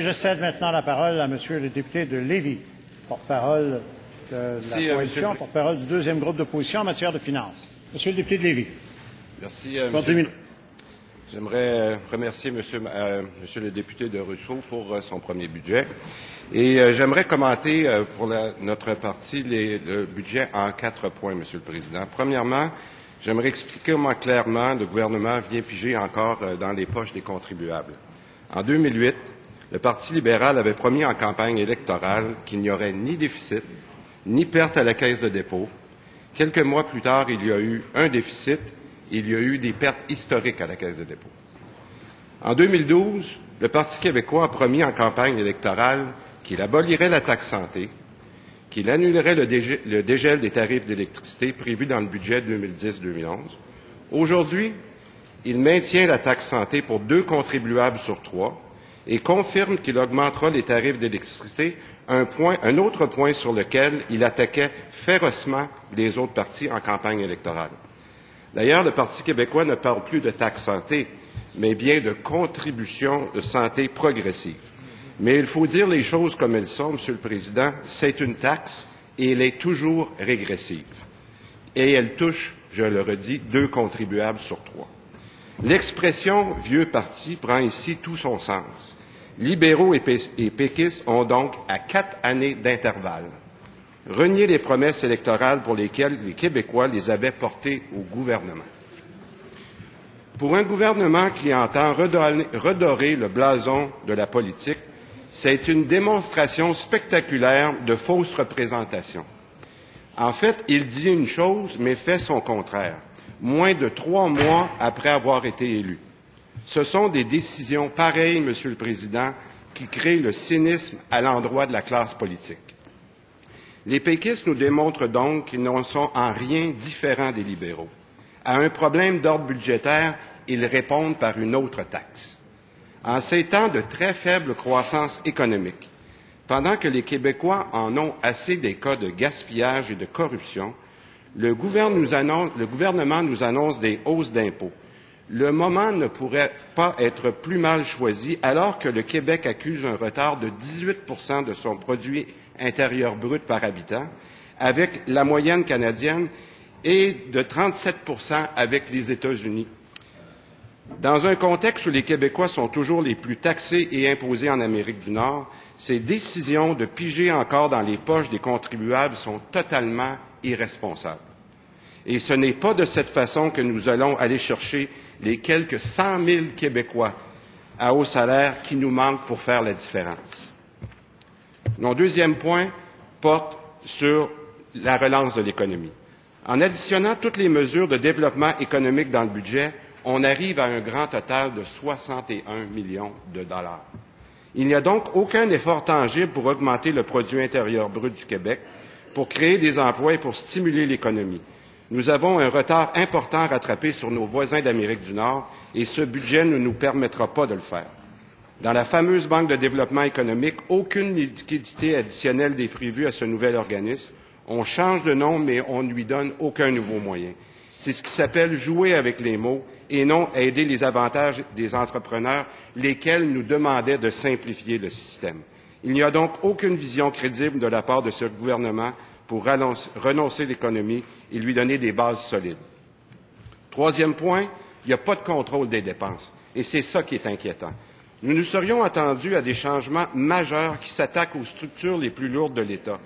Je cède maintenant la parole à Monsieur le député de Lévis, porte-parole de la coalition, porte-parole du deuxième groupe d'opposition en matière de finances. Monsieur le député de Lévis. Merci. J'aimerais remercier monsieur le député de Rousseau pour son premier budget. Et j'aimerais commenter pour notre parti le budget en 4 points, Monsieur le Président. Premièrement, j'aimerais expliquer comment clairement le gouvernement vient piger encore dans les poches des contribuables. En 2008, le Parti libéral avait promis en campagne électorale qu'il n'y aurait ni déficit, ni perte à la Caisse de dépôt. Quelques mois plus tard, il y a eu un déficit, il y a eu des pertes historiques à la Caisse de dépôt. En 2012, le Parti québécois a promis en campagne électorale qu'il abolirait la taxe santé, qu'il annulerait le dégel des tarifs d'électricité prévu dans le budget 2010-2011. Aujourd'hui, il maintient la taxe santé pour 2 contribuables sur 3 et confirme qu'il augmentera les tarifs d'électricité, un autre point sur lequel il attaquait férocement les autres partis en campagne électorale. D'ailleurs, le Parti québécois ne parle plus de taxe santé, mais bien de contribution de santé progressive. Mais il faut dire les choses comme elles sont, Monsieur le Président, c'est une taxe et elle est toujours régressive. Et elle touche, je le redis, 2 contribuables sur 3. L'expression « vieux parti » prend ici tout son sens. Libéraux et péquistes ont donc à 4 années d'intervalle renié les promesses électorales pour lesquelles les Québécois les avaient portées au gouvernement. Pour un gouvernement qui entend redorer le blason de la politique, c'est une démonstration spectaculaire de fausse représentation. En fait, il dit une chose, mais fait son contraire, moins de 3 mois après avoir été élu. Ce sont des décisions pareilles, Monsieur le Président, qui créent le cynisme à l'endroit de la classe politique. Les péquistes nous démontrent donc qu'ils n'en sont en rien différents des libéraux. À un problème d'ordre budgétaire, ils répondent par une autre taxe. En ces temps de très faible croissance économique, pendant que les Québécois en ont assez des cas de gaspillage et de corruption, le gouvernement nous annonce des hausses d'impôts. Le moment ne pourrait pas être plus mal choisi alors que le Québec accuse un retard de 18 % de son produit intérieur brut par habitant avec la moyenne canadienne et de 37 % avec les États-Unis. Dans un contexte où les Québécois sont toujours les plus taxés et imposés en Amérique du Nord, ces décisions de piger encore dans les poches des contribuables sont totalement irresponsables. Et ce n'est pas de cette façon que nous allons aller chercher les quelques 100 000 Québécois à haut salaire qui nous manquent pour faire la différence. Mon deuxième point porte sur la relance de l'économie. En additionnant toutes les mesures de développement économique dans le budget, on arrive à un grand total de 61 millions de dollars. Il n'y a donc aucun effort tangible pour augmenter le produit intérieur brut du Québec, pour créer des emplois et pour stimuler l'économie. Nous avons un retard important à rattraper sur nos voisins d'Amérique du Nord et ce budget ne nous permettra pas de le faire. Dans la fameuse Banque de développement économique, aucune liquidité additionnelle n'est prévue à ce nouvel organisme. On change de nom, mais on ne lui donne aucun nouveau moyen. C'est ce qui s'appelle jouer avec les mots et non aider les avantages des entrepreneurs, lesquels nous demandaient de simplifier le système. Il n'y a donc aucune vision crédible de la part de ce gouvernement pour renoncer l'économie et lui donner des bases solides. Troisième point, il n'y a pas de contrôle des dépenses. Et c'est ça qui est inquiétant. Nous nous serions attendus à des changements majeurs qui s'attaquent aux structures les plus lourdes de l'État,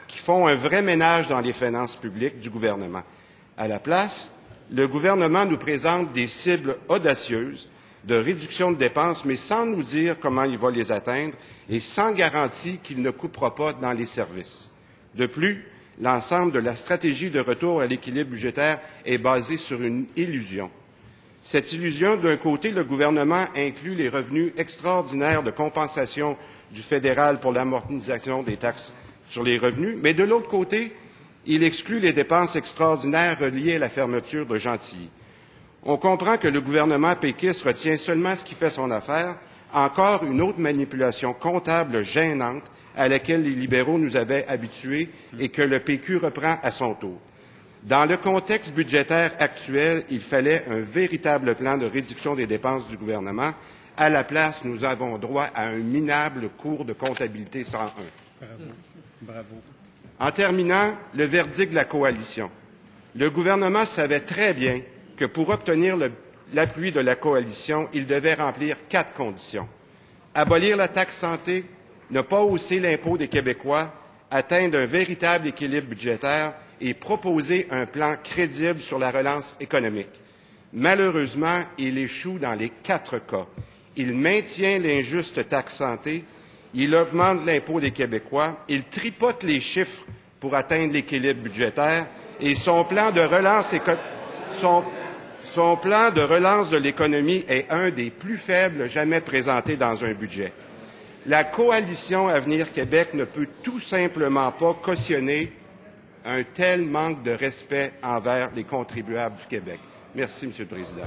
qui font un vrai ménage dans les finances publiques du gouvernement. À la place, le gouvernement nous présente des cibles audacieuses de réduction de dépenses, mais sans nous dire comment il va les atteindre et sans garantie qu'il ne coupera pas dans les services. De plus, l'ensemble de la stratégie de retour à l'équilibre budgétaire est basé sur une illusion. Cette illusion, d'un côté, le gouvernement inclut les revenus extraordinaires de compensation du fédéral pour l'amortisation des taxes sur les revenus, mais de l'autre côté, il exclut les dépenses extraordinaires reliées à la fermeture de Gentilly. On comprend que le gouvernement péquiste retient seulement ce qui fait son affaire, encore une autre manipulation comptable gênante à laquelle les libéraux nous avaient habitués et que le PQ reprend à son tour. Dans le contexte budgétaire actuel, il fallait un véritable plan de réduction des dépenses du gouvernement À la place, nous avons droit à un minable cours de comptabilité 101. Bravo. En terminant, le verdict de la coalition. Le gouvernement savait très bien que pour obtenir l'appui de la coalition, il devait remplir 4 conditions. Abolir la taxe santé, ne pas hausser l'impôt des Québécois, atteindre un véritable équilibre budgétaire et proposer un plan crédible sur la relance économique. Malheureusement, il échoue dans les 4 cas. Il maintient l'injuste taxe santé, il augmente l'impôt des Québécois, il tripote les chiffres pour atteindre l'équilibre budgétaire et son plan de relance de l'économie est un des plus faibles jamais présentés dans un budget. La coalition Avenir Québec ne peut tout simplement pas cautionner un tel manque de respect envers les contribuables du Québec. Merci, Monsieur le Président.